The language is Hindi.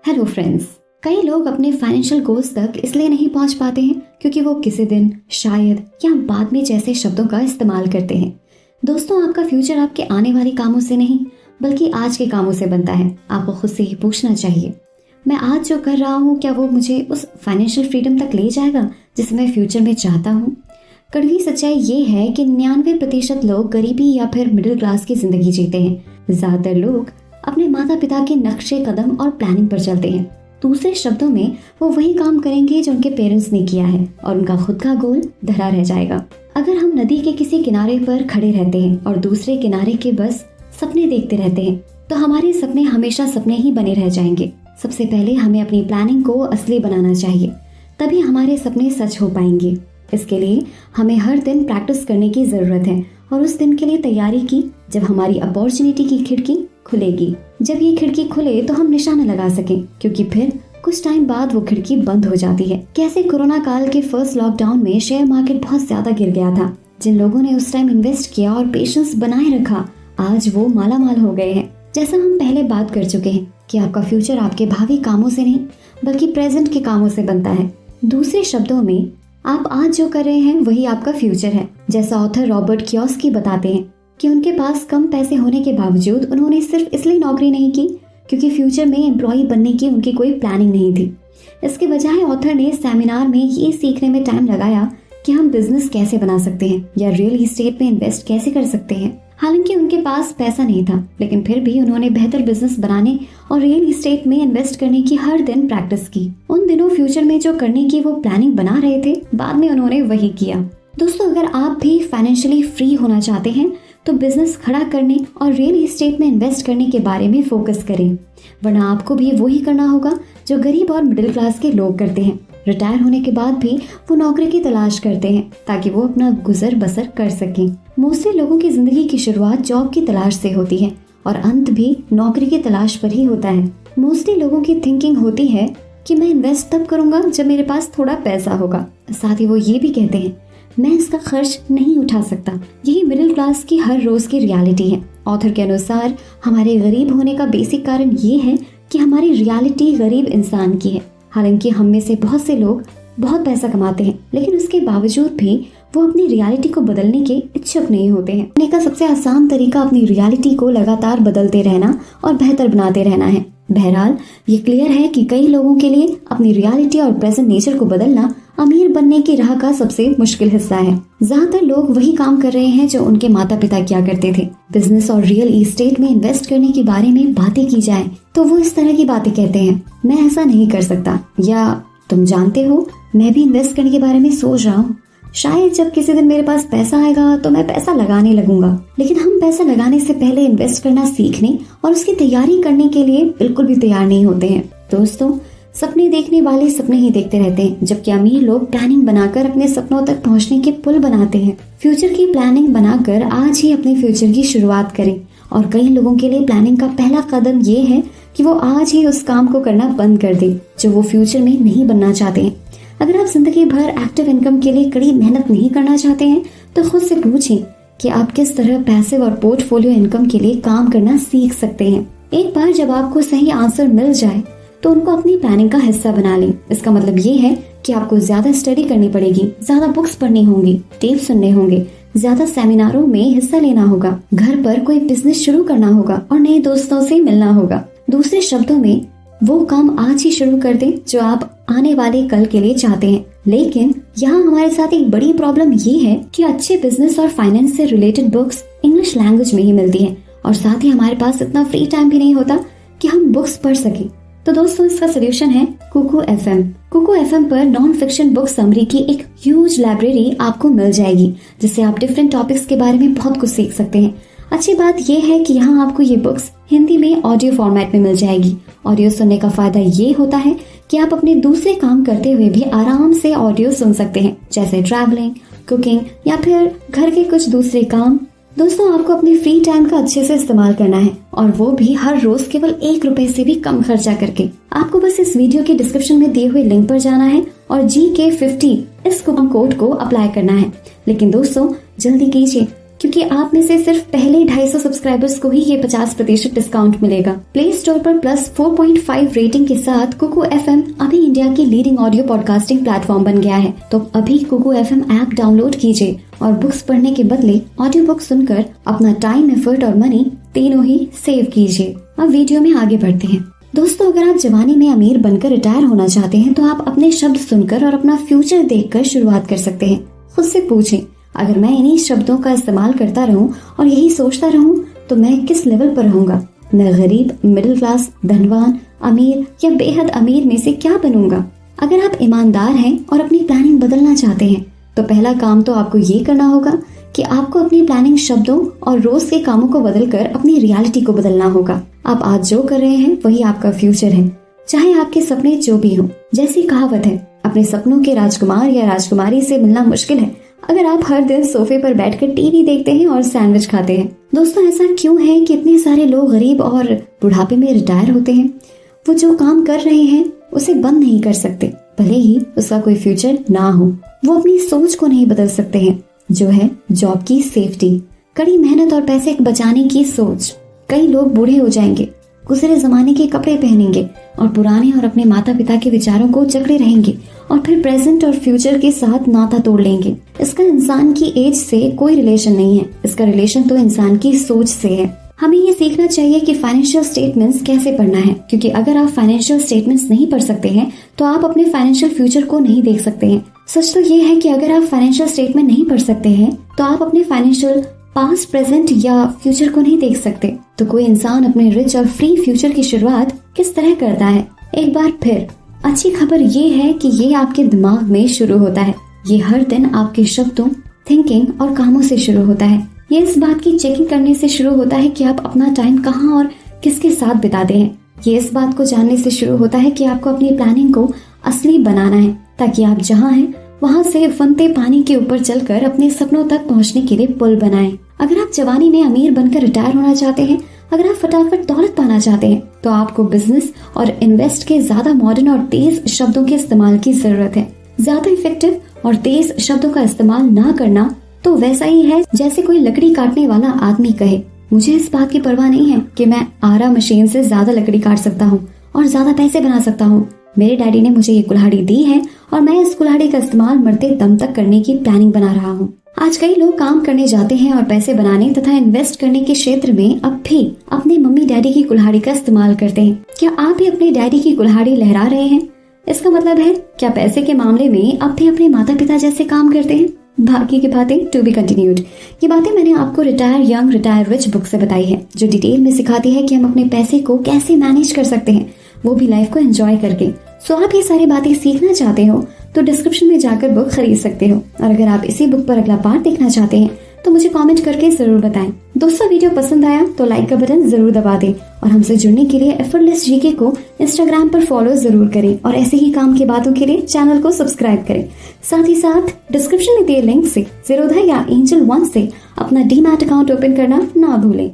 Hello friends. कई लोग अपने फाइनेंशियल गोल्स तक इसलिए नहीं पहुंच पाते हैं क्योंकि वो किसी दिन, शायद या बाद में जैसे शब्दों का इस्तेमाल करते हैं। दोस्तों, आपका फ्यूचर आपके आने वाले कामों से नहीं बल्कि आज के कामों से बनता है। आपको खुद से ही पूछना चाहिए, मैं आज जो कर रहा हूँ क्या वो मुझे उस फाइनेंशियल फ्रीडम तक ले जाएगा जिसे मैं फ्यूचर में चाहता हूँ। कड़वी सच्चाई ये है कि 99% लोग गरीबी या फिर मिडिल क्लास की जिंदगी जीते हैं। ज्यादातर लोग अपने माता पिता के नक्शे कदम और प्लानिंग पर चलते हैं। दूसरे शब्दों में, वो वही काम करेंगे जो उनके पेरेंट्स ने किया है और उनका खुद का गोल धरा रह जाएगा। अगर हम नदी के किसी किनारे पर खड़े रहते हैं और दूसरे किनारे के बस सपने देखते रहते हैं तो हमारे सपने हमेशा सपने ही बने रह जाएंगे। सबसे पहले हमें अपनी प्लानिंग को असली बनाना चाहिए, तभी हमारे सपने सच हो पाएंगे। इसके लिए हमें हर दिन प्रैक्टिस करने की जरूरत है और उस दिन के लिए तैयारी की जब हमारी अपॉर्चुनिटी की खिड़की खुलेगी। जब ये खिड़की खुले तो हम निशाना लगा सकें, क्योंकि फिर कुछ टाइम बाद वो खिड़की बंद हो जाती है। कैसे कोरोना काल के फर्स्ट लॉकडाउन में शेयर मार्केट बहुत ज्यादा गिर गया था। जिन लोगों ने उस टाइम इन्वेस्ट किया और पेशेंस बनाए रखा, आज वो मालामाल हो गए हैं। जैसा हम पहले बात कर चुके हैं कि आपका फ्यूचर आपके भावी कामों से नहीं बल्कि प्रेजेंट के कामों से बनता है। दूसरे शब्दों में, आप आज जो कर रहे हैं वही आपका फ्यूचर है। जैसा ऑथर रॉबर्ट कियोसाकी बताते हैं कि उनके पास कम पैसे होने के बावजूद उन्होंने सिर्फ इसलिए नौकरी नहीं की क्योंकि फ्यूचर में एम्प्लॉय बनने की उनकी कोई प्लानिंग नहीं थी। इसके बजाय ऑथर ने सेमिनार में ये सीखने में टाइम लगाया कि हम बिजनेस कैसे बना सकते हैं या रियल एस्टेट में इन्वेस्ट कैसे कर सकते हैं। हालांकि उनके पास पैसा नहीं था, लेकिन फिर भी उन्होंने बेहतर बिजनेस बनाने और रियल एस्टेट में इन्वेस्ट करने की हर दिन प्रैक्टिस की। उन दिनों फ्यूचर में जो करने की वो प्लानिंग बना रहे थे, बाद में उन्होंने वही किया। दोस्तों, अगर आप भी फाइनेंशियली फ्री होना चाहते हैं तो बिजनेस खड़ा करने और रियल एस्टेट में इन्वेस्ट करने के बारे में फोकस करें, वरना आपको भी वही करना होगा जो गरीब और मिडिल क्लास के लोग करते हैं। रिटायर होने के बाद भी वो नौकरी की तलाश करते हैं ताकि वो अपना गुजर बसर कर सकें। मोस्टली लोगों की जिंदगी की शुरुआत जॉब की तलाश से होती है और अंत भी नौकरी की तलाश पर ही होता है। मोस्टली लोगों की थिंकिंग होती है कि मैं इन्वेस्ट तब करूंगा जब मेरे पास थोड़ा पैसा होगा। साथ ही वो ये भी कहते हैं, मैं इसका खर्च नहीं उठा सकता। यही मिडिल क्लास की हर रोज की रियलिटी है। ऑथर के अनुसार हमारे गरीब होने का बेसिक कारण ये है कि हमारी रियलिटी गरीब इंसान की है। हालांकि हम में से बहुत से लोग बहुत पैसा कमाते हैं, लेकिन उसके बावजूद भी वो अपनी रियलिटी को बदलने के इच्छुक नहीं होते हैं। का सबसे आसान तरीका अपनी रियलिटी को लगातार बदलते रहना और बेहतर बनाते रहना है। बहरहाल, ये क्लियर है कि कई लोगों के लिए अपनी रियलिटी और प्रेजेंट नेचर को बदलना अमीर बनने की राह का सबसे मुश्किल हिस्सा है। ज्यादातर लोग वही काम कर रहे हैं जो उनके माता पिता किया करते थे। बिजनेस और रियल एस्टेट में इन्वेस्ट करने के बारे में बातें की जाए तो वो इस तरह की बातें कहते हैं, मैं ऐसा नहीं कर सकता, या तुम जानते हो मैं भी इन्वेस्ट करने के बारे में सोच रहा हूँ, शायद जब किसी दिन मेरे पास पैसा आएगा तो मैं पैसा लगाने लगूंगा। लेकिन हम पैसा लगाने से पहले इन्वेस्ट करना सीखने और उसकी तैयारी करने के लिए बिल्कुल भी तैयार नहीं होते हैं। दोस्तों, सपने देखने वाले सपने ही देखते रहते हैं, जबकि अमीर लोग प्लानिंग बनाकर अपने सपनों तक पहुंचने के पुल बनाते हैं। फ्यूचर की प्लानिंग बनाकर आज ही अपने फ्यूचर की शुरुआत करें। और कई लोगों के लिए प्लानिंग का पहला कदम ये है कि वो आज ही उस काम को करना बंद कर दे जो वो फ्यूचर में नहीं बनना चाहते हैं। अगर आप जिंदगी भर एक्टिव इनकम के लिए कड़ी मेहनत नहीं करना चाहते हैं तो खुद से पूछें कि आप किस तरह पैसिव और पोर्टफोलियो इनकम के लिए काम करना सीख सकते हैं। एक बार जब आपको सही आंसर मिल जाए तो उनको अपनी प्लानिंग का हिस्सा बना लें। इसका मतलब ये है कि आपको ज्यादा स्टडी करनी पड़ेगी, ज्यादा बुक्स पढ़नी होंगी, टेप सुनने होंगे, ज्यादा सेमिनारों में हिस्सा लेना होगा, घर पर कोई बिजनेस शुरू करना होगा और नए दोस्तों से मिलना होगा। दूसरे शब्दों में, वो काम आज ही शुरू कर दें जो आप आने वाले कल के लिए चाहते हैं। लेकिन यहाँ हमारे साथ एक बड़ी प्रॉब्लम ये है कि अच्छे बिजनेस और फाइनेंस से रिलेटेड बुक्स इंग्लिश लैंग्वेज में ही मिलती है और साथ ही हमारे पास इतना फ्री टाइम भी नहीं होता कि हम बुक्स पढ़ सके। तो दोस्तों, इसका सोल्यूशन है कुकू एफएम। कुकू एफएम पर नॉन फिक्शन बुक समरी की एक ह्यूज लाइब्रेरी आपको मिल जाएगी, जिससे आप डिफरेंट टॉपिक्स के बारे में बहुत कुछ सीख सकते हैं। अच्छी बात यह है कि यहाँ आपको ये बुक्स हिंदी में ऑडियो फॉर्मेट में मिल जाएगी। ऑडियो सुनने का फायदा ये होता है कि आप अपने दूसरे काम करते हुए भी आराम से ऑडियो सुन सकते हैं, जैसे ट्रैवलिंग, कुकिंग या फिर घर के कुछ दूसरे काम। दोस्तों, आपको अपनी फ्री टाइम का अच्छे से इस्तेमाल करना है और वो भी हर रोज केवल 1 रुपए से भी कम खर्चा करके। आपको बस इस वीडियो के डिस्क्रिप्शन में दिए हुए लिंक पर जाना है और GK50 इस कूपन कोड को अप्लाई करना है। लेकिन दोस्तों, जल्दी कीजिए क्योंकि आप में से सिर्फ पहले 250 सब्सक्राइबर्स को ही ये 50% डिस्काउंट मिलेगा। प्ले स्टोर पर प्लस 4.5 रेटिंग के साथ कुकू FM अभी इंडिया की लीडिंग ऑडियो पॉडकास्टिंग प्लेटफॉर्म बन गया है। तो अभी कुकू FM ऐप डाउनलोड कीजिए और बुक्स पढ़ने के बदले ऑडियो बुक सुनकर अपना टाइम, एफर्ट और मनी तीनों ही सेव कीजिए। अब वीडियो में आगे बढ़ते हैं। दोस्तों, अगर आप जवानी में अमीर बनकर रिटायर होना चाहते हैं तो आप अपने शब्द सुनकर और अपना फ्यूचर देखकर शुरुआत कर सकते हैं। खुद से पूछें, अगर मैं इन्हीं शब्दों का इस्तेमाल करता रहूं और यही सोचता रहूं तो मैं किस लेवल पर रहूंगा? मैं गरीब, मिडिल क्लास, धनवान, अमीर या बेहद अमीर में से क्या बनूंगा? अगर आप ईमानदार हैं और अपनी प्लानिंग बदलना चाहते हैं तो पहला काम तो आपको ये करना होगा कि आपको अपनी प्लानिंग शब्दों और रोज के कामों को बदलकर अपनी रियलिटी को बदलना होगा। आप आज जो कर रहे हैं वही आपका फ्यूचर है, चाहे आपके सपने जो भी हों। जैसी कहावत है, अपने सपनों के राजकुमार या राजकुमारी से मिलना मुश्किल है अगर आप हर दिन सोफे पर बैठकर टीवी देखते हैं और सैंडविच खाते हैं। दोस्तों, ऐसा क्यों है कि इतने सारे लोग गरीब और बुढ़ापे में रिटायर होते हैं? वो जो काम कर रहे हैं उसे बंद नहीं कर सकते, भले ही उसका कोई फ्यूचर ना हो। वो अपनी सोच को नहीं बदल सकते हैं, जो है जॉब की सेफ्टी, कड़ी मेहनत और पैसे बचाने की सोच। कई लोग बूढ़े हो जाएंगे, गुजरे जमाने के कपड़े पहनेंगे और पुराने और अपने माता पिता के विचारों को जकड़े रहेंगे और फिर प्रेजेंट और फ्यूचर के साथ नाता तोड़ लेंगे। इसका इंसान की एज से कोई रिलेशन नहीं है, इसका रिलेशन तो इंसान की सोच से है। हमें ये सीखना चाहिए कि फाइनेंशियल स्टेटमेंट्स कैसे पढ़ना है, क्योंकि अगर आप फाइनेंशियल स्टेटमेंट्स नहीं पढ़ सकते हैं तो आप अपने फाइनेंशियल फ्यूचर को नहीं देख सकते हैं। सच तो ये है कि अगर आप फाइनेंशियल स्टेटमेंट नहीं पढ़ सकते हैं तो आप अपने फाइनेंशियल पास्ट, प्रेजेंट या फ्यूचर को नहीं देख सकते। तो कोई इंसान अपने रिच और फ्री फ्यूचर की शुरुआत किस तरह करता है? एक बार फिर अच्छी खबर ये है कि ये आपके दिमाग में शुरू होता है। ये हर दिन आपके शब्दों, थिंकिंग और कामों से शुरू होता है। ये इस बात की चेकिंग करने से शुरू होता है कि आप अपना टाइम कहाँ और किसके साथ बिताते हैं। ये इस बात को जानने से शुरू होता है कि आपको अपनी प्लानिंग को असली बनाना है, ताकि आप जहाँ हैं वहाँ से फनते पानी के ऊपर चलकर अपने सपनों तक पहुँचने के लिए पुल बनाएं। अगर आप जवानी में अमीर बनकर रिटायर होना चाहते हैं, अगर आप फटाफट दौलत पाना चाहते हैं, तो आपको बिजनेस और इन्वेस्ट के ज्यादा मॉडर्न और तेज शब्दों के इस्तेमाल की जरूरत है। ज्यादा इफेक्टिव और तेज शब्दों का इस्तेमाल ना करना तो वैसा ही है जैसे कोई लकड़ी काटने वाला आदमी कहे, मुझे इस बात की परवाह नहीं है कि मैं आरा मशीन से ज्यादा लकड़ी काट सकता हूँ और ज्यादा पैसे बना सकता हूँ। मेरे डैडी ने मुझे ये कुल्हाड़ी दी है और मैं इस कुल्हाड़ी का इस्तेमाल मरते दम तक करने की प्लानिंग बना रहा हूँ। आज कई लोग काम करने जाते हैं और पैसे बनाने तथा इन्वेस्ट करने के क्षेत्र में अब भी अपने मम्मी डैडी की कुल्हाड़ी का इस्तेमाल करते हैं। क्या आप भी अपने डैडी की कुल्हाड़ी लहरा रहे हैं? इसका मतलब है क्या पैसे के मामले में अब भी अपने माता पिता जैसे काम करते हैं? बाकी की बातें टू बी कंटिन्यूड। ये बातें मैंने आपको retire young retire rich book से बताई है, जो डिटेल में सिखाती है कि हम अपने पैसे को कैसे मैनेज कर सकते हैं, वो भी लाइफ को एंजॉय करके। सो आप ये सारी बातें सीखना चाहते हो तो डिस्क्रिप्शन में जाकर बुक खरीद सकते हो। और अगर आप इसी बुक पर अगला पार्ट देखना चाहते हैं तो मुझे कमेंट करके जरूर बताएं। दोस्तों, वीडियो पसंद आया तो लाइक का बटन जरूर दबा दें और हमसे जुड़ने के लिए एफर्टलेस जीके को इंस्टाग्राम पर फॉलो जरूर करें और ऐसे ही काम की बातों के लिए चैनल को सब्सक्राइब करें। साथ ही साथ डिस्क्रिप्शन में दिए लिंक से Zerodha या Angel One से अपना डीमैट अकाउंट ओपन करना ना भूलें।